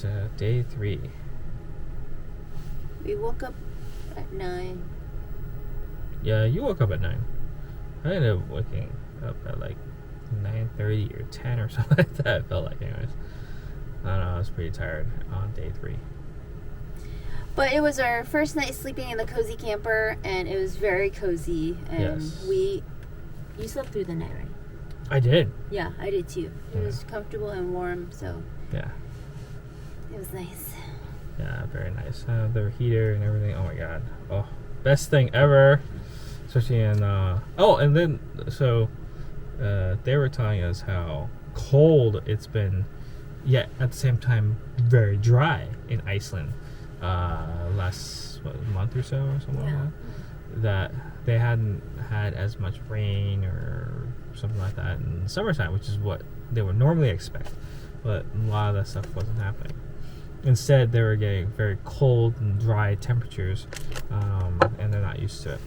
It's day 3. We woke up at 9. Yeah, you woke up at 9. I ended up waking up at like 9:30 or 10 or something like that. It felt like, anyways. I don't know. I was pretty tired on day 3. But it was our first night sleeping in the cozy camper, and it was very cozy. And Yes. you slept through the night, right? I did. Yeah, I did too. It was comfortable and warm, so Yeah. it was nice. Yeah, very nice. The heater and everything. Oh my god. Oh, best thing ever. Especially in and then they were telling us how cold it's been, yet at the same time very dry in Iceland. Last month or so or something like that. That they hadn't had as much rain or something like that in the summertime, which is what they would normally expect. But a lot of that stuff wasn't happening. Instead, they were getting very cold and dry temperatures, and they're not used to it.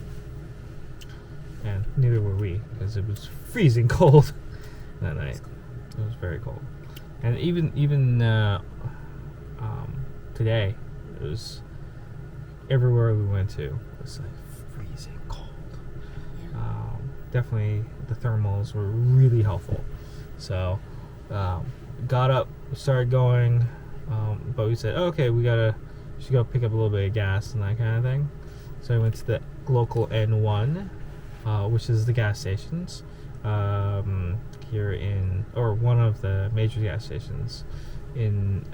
And neither were we, because it was freezing cold that night. It was very cold. And even today, it was everywhere we went to was like freezing cold. Yeah. Definitely the thermals were really helpful. So got up, started going, but we said, okay, should go pick up a little bit of gas and that kind of thing. So we went to the local N1, which is the gas stations here or one of the major gas stations in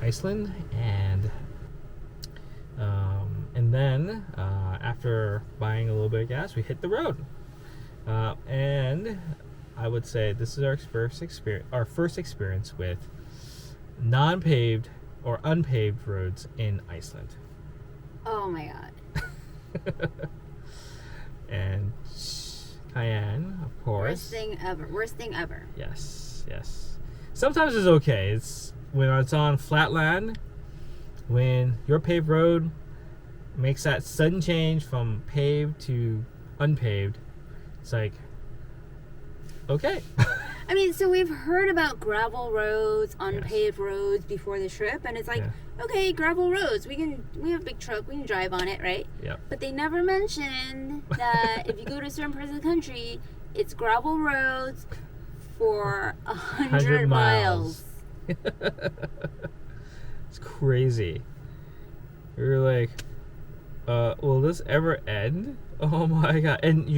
Iceland, and then after buying a little bit of gas, we hit the road, and I would say this is our first experience with non-paved or unpaved roads in Iceland. Oh my god. And Cayenne, of course. Worst thing ever. Yes. Sometimes it's okay. It's when it's on flat land, when your paved road makes that sudden change from paved to unpaved. It's like, okay. I mean, so we've heard about gravel roads, unpaved roads before the trip, and it's like, okay, gravel roads, we have a big truck, we can drive on it, right? Yep. But they never mention that if you go to certain parts of the country, it's gravel roads for 100 miles. It's crazy. We were like, will this ever end? Oh my god. And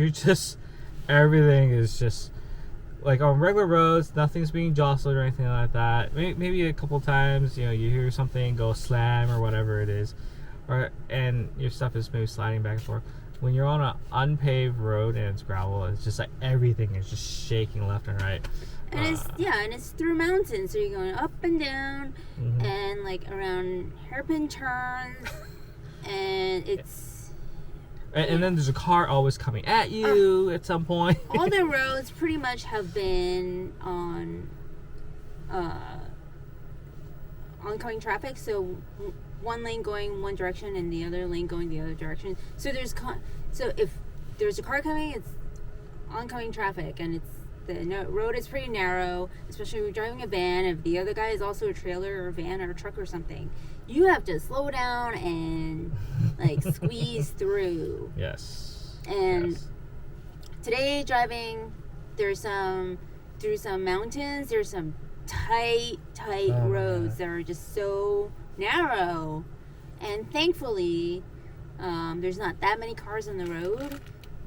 everything is just like on regular roads, nothing's being jostled or anything like that. Maybe a couple times, you hear something go slam or whatever it is, and your stuff is maybe sliding back and forth. When you're on an unpaved road and it's gravel, it's just like everything is just shaking left and right. And it's through mountains, so you're going up and down, and like around hairpin turns, and it's. And then there's a car always coming at you at some point. All the roads pretty much have been on oncoming traffic, so one lane going one direction and the other lane going the other direction. So if there's a car coming, it's oncoming traffic, and the road is pretty narrow, especially when you're driving a van. If the other guy is also a trailer or a van or a truck or something, you have to slow down and like squeeze through. Yes. And today driving, through some mountains, there's some tight roads that are just so narrow, and thankfully there's not that many cars on the road.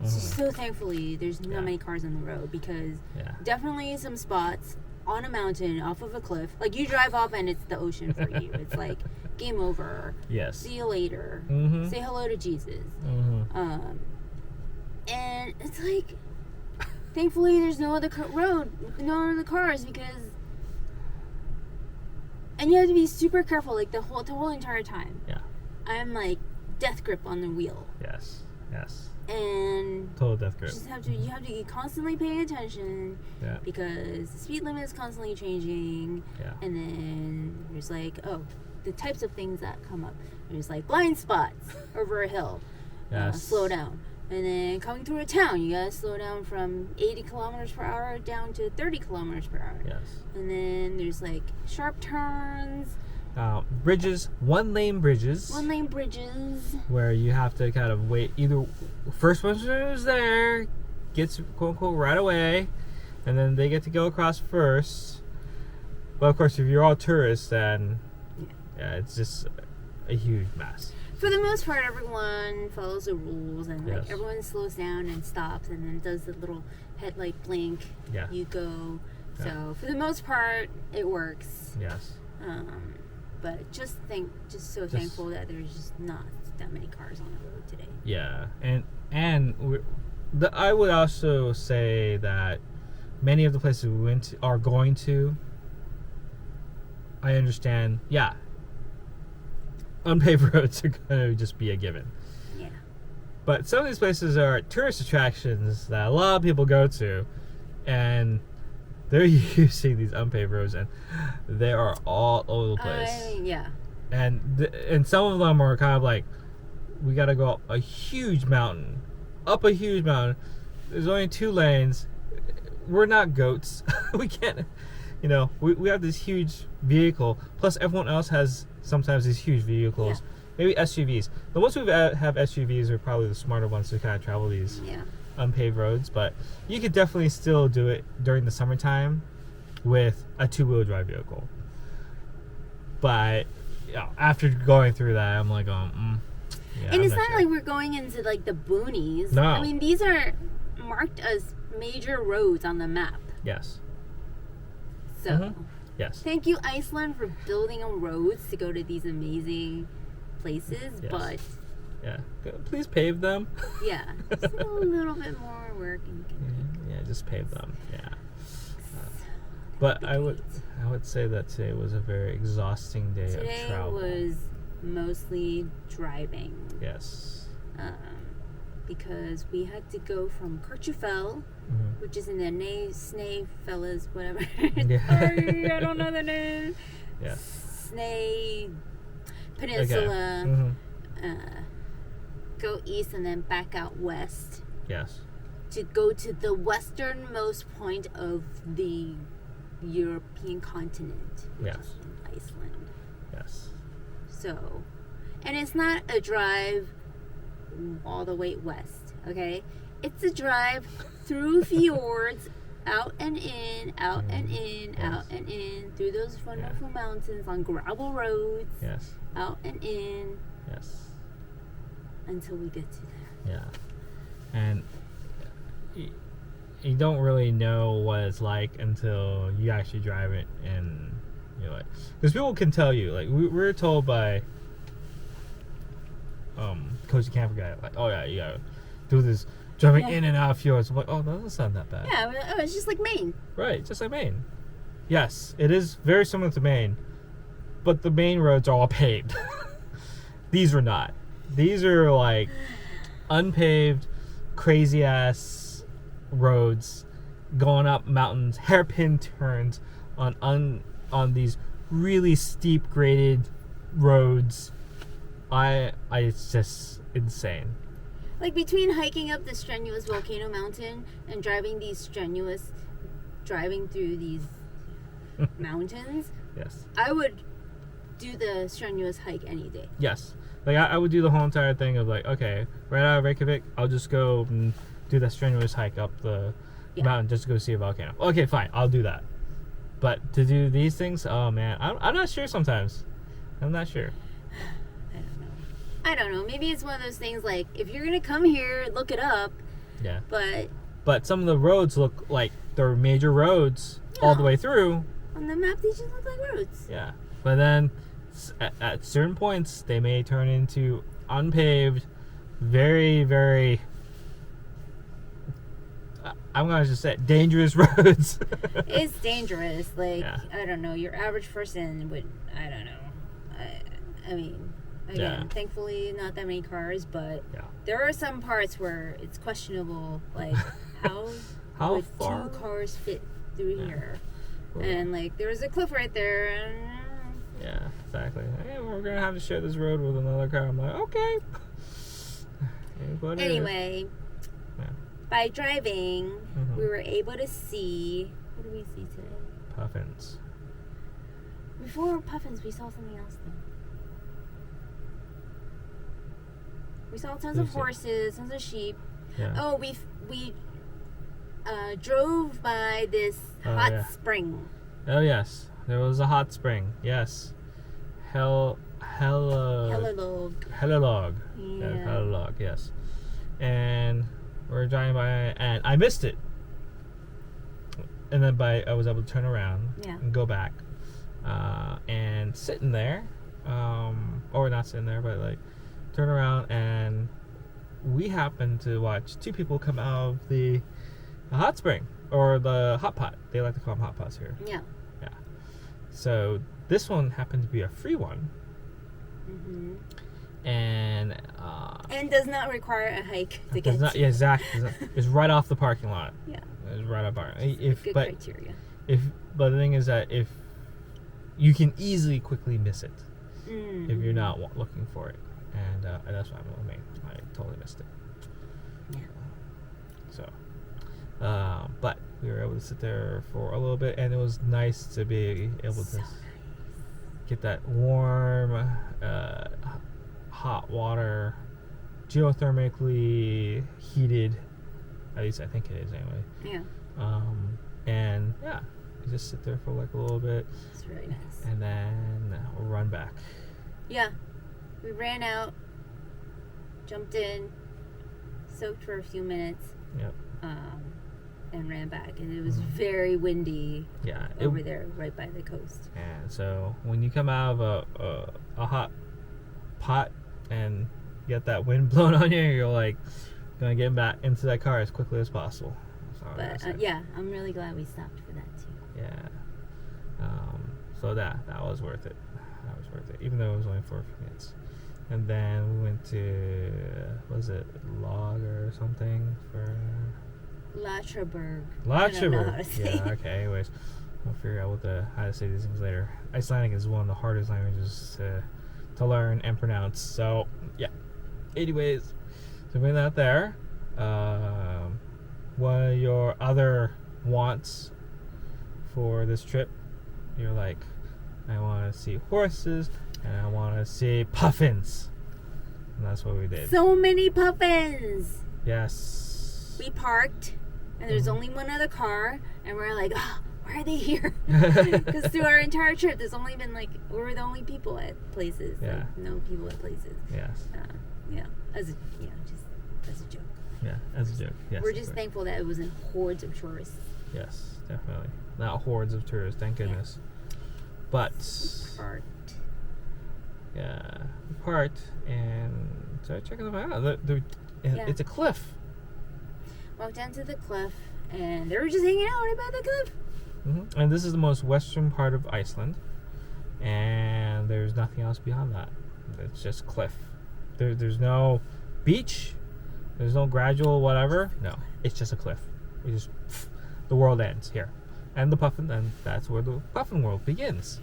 So thankfully there's not many cars on the road, because definitely some spots on a mountain off of a cliff, like you drive off and it's the ocean for you. It's like game over. Yes. See you later. Say hello to Jesus. And it's like, thankfully there's no other no other cars, because, and you have to be super careful like the whole entire time. Yeah. I'm like death grip on the wheel. Yes. And total death grip. You have to be constantly paying attention, because the speed limit is constantly changing. And then there's like the types of things that come up. There's like blind spots over a hill. Slow down. And then coming through a town, you gotta slow down from 80 kilometers per hour down to 30 kilometers per hour. Yes. And then there's like sharp turns, bridges, one-lane bridges. One-lane bridges. Where you have to kind of wait. Either first one who's there gets quote unquote right away, and then they get to go across first. But of course, if you're all tourists, then yeah, it's just a huge mess. For the most part, everyone follows the rules, and like Yes. everyone slows down and stops, and then does the little headlight blink. Yeah. You go. Yeah. So for the most part, it works. Yes. But just thankful that there's just not that many cars on the road today. Yeah, I would also say that many of the places we went to, are going to. I understand. Yeah. Unpaved roads are going to just be a given. Yeah. But some of these places are tourist attractions that a lot of people go to, and they're using these unpaved roads, and they are all over the place. Yeah. And some of them are kind of like, we got to go up a huge mountain. There's only 2 lanes. We're not goats. We can't, we have this huge vehicle. Plus, everyone else has sometimes these huge vehicles. Yeah. Maybe SUVs. The ones who have SUVs are probably the smarter ones to kind of travel these unpaved roads. But you could definitely still do it during the summertime with a 2-wheel drive vehicle. But after going through that, I'm like, and it's not like we're going into like the boonies. No. I mean, these are marked as major roads on the map. Yes. So, yes. Thank you, Iceland, for building roads to go to these amazing places. Yes. But yeah, please pave them. Yeah, just a little bit more work. And yeah, just pave them. Yeah. But I would say that today was a very exhausting day of travel. Today was mostly driving. Yes. Because we had to go from Kirchhoffel, which is in the Snaefellas, whatever. Sorry, I don't know the name. Yeah. Snae Peninsula. Okay. Go east and then back out west. Yes. To go to the westernmost point of the European continent, which is in Iceland. Yes. So, and it's not a drive all the way west, okay? It's a drive through fjords, out and in, out and in, out and in, through those wonderful mountains on gravel roads. Yes. Out and in. Yes. Until we get to there. Yeah. And you don't really know what it's like until you actually drive it, and you're like, because people can tell you, like we're told by Coach the Camper guy, like, oh yeah, you gotta do this driving in and out of fjords. I'm like, oh, that doesn't sound that bad. Yeah, it's just like Maine. Right, just like Maine. Yes, it is very similar to Maine, but the Maine roads are all paved. These are not. These are like unpaved, crazy ass roads going up mountains, hairpin turns on these really steep graded roads. It's just insane. Like between hiking up the strenuous volcano mountain and driving through these mountains. Yes. I would do the strenuous hike any day. Yes. Like I would do the whole entire thing of like, okay, right out of Reykjavik, I'll just go and do that strenuous hike up the mountain just to go see a volcano. Okay, fine, I'll do that. But to do these things, oh man, I'm not sure sometimes. I'm not sure. I don't know. Maybe it's one of those things like, if you're going to come here, look it up. Yeah. But some of the roads look like they're major roads all the way through. On the map, they just look like roads. Yeah. But then at certain points, they may turn into unpaved, very, very, I'm going to just say dangerous roads. It's dangerous. Like, I don't know, your average person would, I don't know. I mean, again, thankfully not that many cars, but there are some parts where it's questionable, like how would far? 2 cars fit through here? And like, there was a cliff right there, and yeah, exactly. Hey, we're gonna have to share this road with another car. I'm like, okay. Anyway, by driving, we were able to see. What did we see today? Puffins. Before Puffins, we saw something else though. We saw tons of horses, tons of sheep. Yeah. Oh, we drove by this hot spring. Oh yes, there was a hot spring. Yes, Hellulaug. Yeah. Yes, Hellulaug. Yes, and we're driving by, and I missed it. And then I was able to turn around and go back, and sitting there, or not sitting there, but like turn around, and we happened to watch two people come out of the hot spring, or the hot pot. They like to call them hot pots here. Yeah. Yeah. So this one happened to be a free one. Mm-hmm. And does not require a hike to get to. Yeah, exactly. It's right off the parking lot. Yeah. It's right off our. Good criteria. But the thing is that if you can easily quickly miss it if you're not looking for it, and that's what I mean. I totally missed it. Yeah. So, but we were able to sit there for a little bit, and it was nice to be able to get that warm, hot water, geothermically heated. At least I think it is anyway. Yeah. And yeah, you just sit there for like a little bit. It's really nice. And then we'll run back. Yeah. We ran out, jumped in, soaked for a few minutes. Yep. And ran back, and it was very windy. Yeah. Over there, right by the coast. And so when you come out of a hot pot and get that wind blowing on you, you're like gonna get back into that car as quickly as possible. But yeah, I'm really glad we stopped for that too. Yeah. So that was worth it. That was worth it, even though it was only for a few minutes. And then we went to, was it Log or something for Látrabjarg. Látrabjarg. Yeah. Okay. Anyways, we'll figure out how to say these things later. Icelandic is one of the hardest languages to learn and pronounce. So yeah. Anyways, so we went out there. One of your other wants for this trip, you're like, I want to see horses and I want to see puffins, and that's what we did. So many puffins. Yes. We parked, and there's only one other car, and we're like, oh, why are they here? Because through our entire trip, there's only been like, we're the only people at places. Yeah. Like, no people at places. Yes. Yeah. Just as a joke. Yeah, as a joke. Yes. We're just thankful that it wasn't hordes of tourists. Yes, definitely. Not hordes of tourists, thank goodness. Yeah. But Parked. Yeah, we parked and started checking them out. It's a cliff. Walked down to the cliff, and they were just hanging out right by the cliff. Mm-hmm. And this is the most western part of Iceland, and there's nothing else beyond that. It's just cliff. There's no beach. There's no gradual whatever. No, it's just a cliff. The world ends here, and that's where the puffin world begins.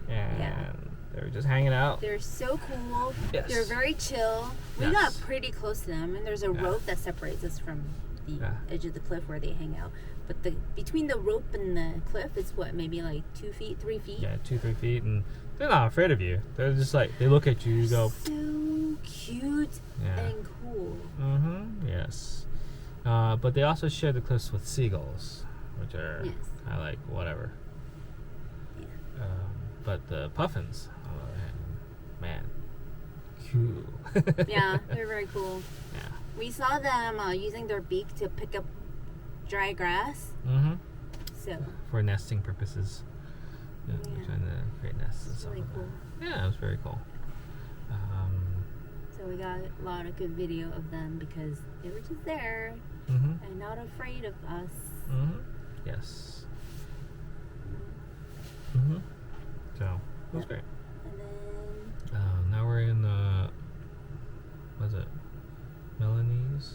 And they were just hanging out. They're so cool. Yes. They're very chill. We got pretty close to them, and there's a rope that separates us from the edge of the cliff where they hang out. But between the rope and the cliff is maybe like 2 feet, 3 feet? Yeah, 2-3 feet, and they're not afraid of you. They're just like, they look at you, you go. So cute and cool. Mm-hmm, yes. But they also share the cliffs with seagulls, which are kind of like whatever. Yeah. But the puffins, man, cool. Yeah, they're very cool. Yeah. We saw them using their beak to pick up dry grass. Mm-hmm. So. For nesting purposes. Yeah. Trying to create nests and stuff. Really cool. Yeah, it was very cool. So we got a lot of good video of them because they were just there and not afraid of us. Mm-hmm. Yes. Mm-hmm. So it was great. And then now we're in was it Melanes?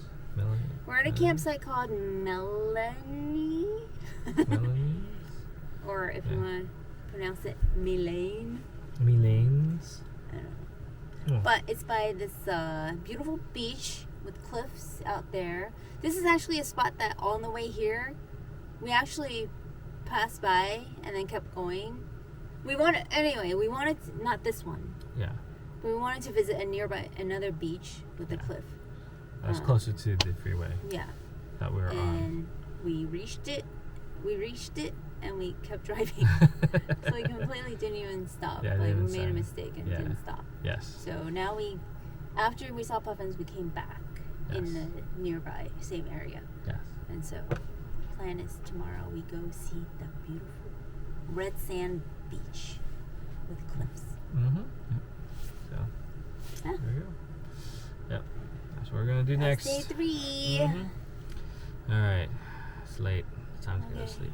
we're at a campsite called Melanes. Melanes? Or if you want to pronounce it, Melanes. Melanes? I don't know. But it's by this beautiful beach with cliffs out there. This is actually a spot that on the way here, we actually passed by and then kept going. We wanted not this one. Yeah. But we wanted to visit another beach with a cliff. That's closer to the freeway. Yeah. That we were on. And we reached it, and we kept driving. So we completely didn't even stop. Yeah, we made a mistake and Yeah. didn't stop. Yes. So now after we saw Puffins, we came back in the nearby same area. Yes. And so, plan is tomorrow we go see the beautiful red sand beach with cliffs. Mm-hmm. So, there you go. Yep. That's what we're going to do next. Day 3. Mm-hmm. All right. It's late. It's time to go to sleep.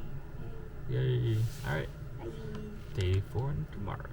Yay. All right. Bye. Day 4 and tomorrow.